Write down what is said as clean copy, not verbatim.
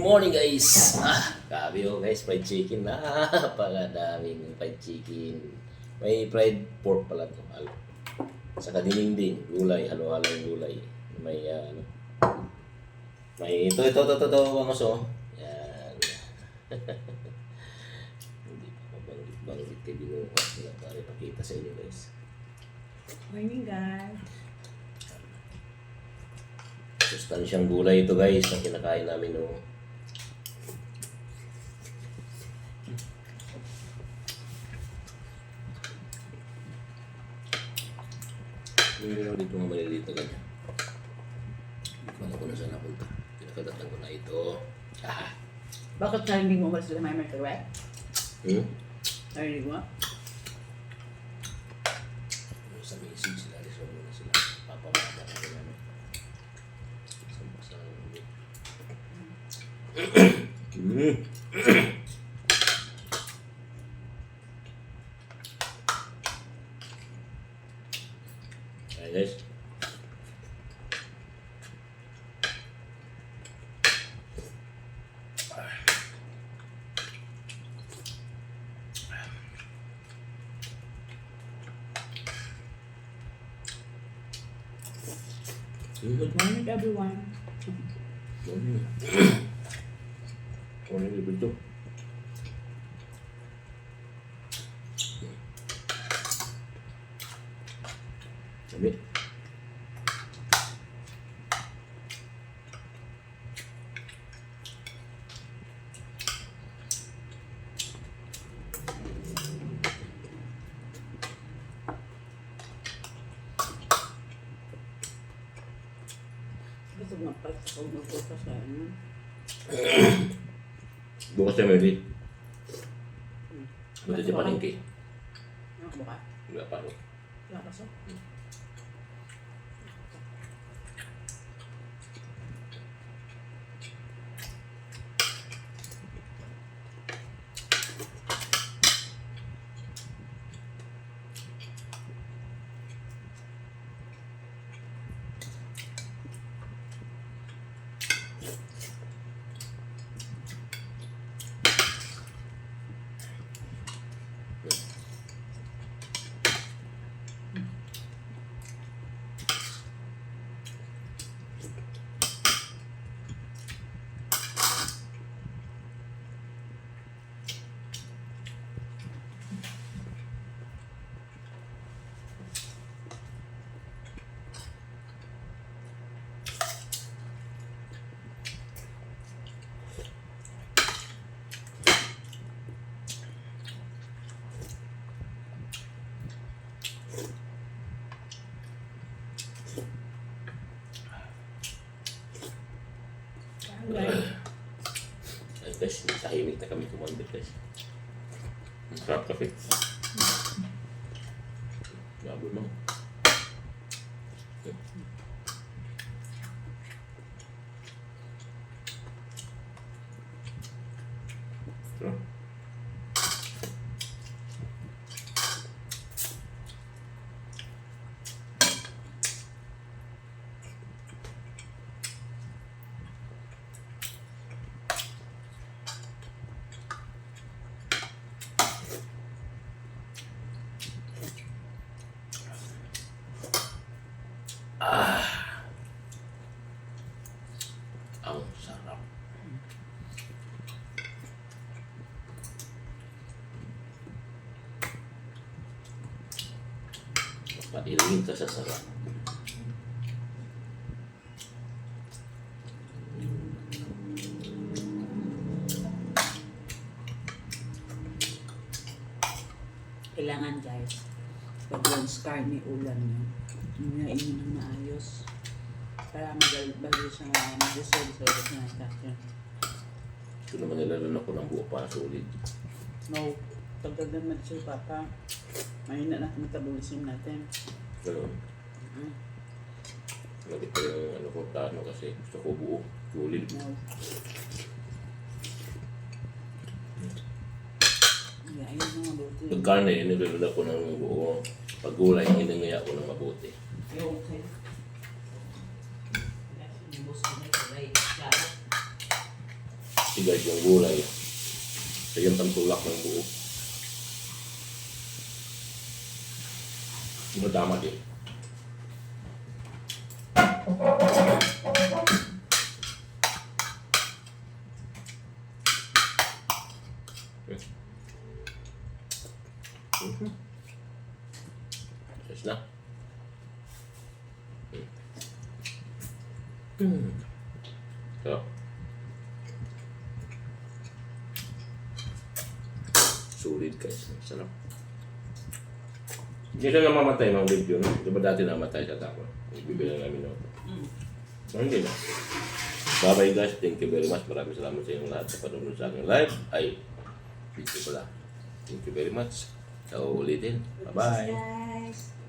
Morning guys! Grabe guys, fried chicken. Napakadaming fried chicken. May fried pork pala ito. Saka dininding, gulay, halo-halo yung gulay. May may ito, vamos oh. Yan. Hindi pa mabanggit kay binuhat nila para ipakita sa inyo guys. Morning guys. Sustansyang gulay ito guys, na kinakain namin oh. Meron dito mga maliliit na ganyan. Hindi ko na saan napunta. Pinakadatan ko na ito. Bakit sa hindi mo umalis sila may microwave? Narinig mo? Sa misig sila. Lison mo na sila. Papamata na nila. Sa Ayan guys. Good morning everyone. Morning. Morning libre ito. Sabi. Gusto mo pag magpupas sa ano? Bukas tayo may ulit. Buti di palengke. Ano buka? Wala pa ako. Wala pa so? Ay guys, tahimik na kami kumambit guys. Ang sarap kape. Gabol mo. Sarap. Ang sarap. Patilingin ka sa sarap. Kailangan guys, pag yung scar ni ulam nyo, hinainin ng maayos. Para bago siya mag-resolve sa ulit ng infection. Ito naman nilalan ako ng buo para sulit. No, pagdagan mo siya papa, mahina na metabolism natin. Ganun. Lagi pa yung ano ko plano kasi gusto ko buo. Sulit. No. Yeah, ayun na mabuti. Pag karne, nilalan ako ng buo. Pag gulay, hinangaya ko ng mabuti. Okay. Si guys, yung gulay. Ito yung tantulak ng buo. Madama din. Ayos na. So. Sulit guys. Sarap. Hindi siya namamatay ng video, no? Di ba dati namatay sa tao? Bibili namin ako. Hindi na. Bye-bye guys. Thank you very much. Maraming salamat sa inyong lahat sa panonood sa aking live. Ay, video pala. Thank you very much. So, ulitin. Bye-bye. Guys.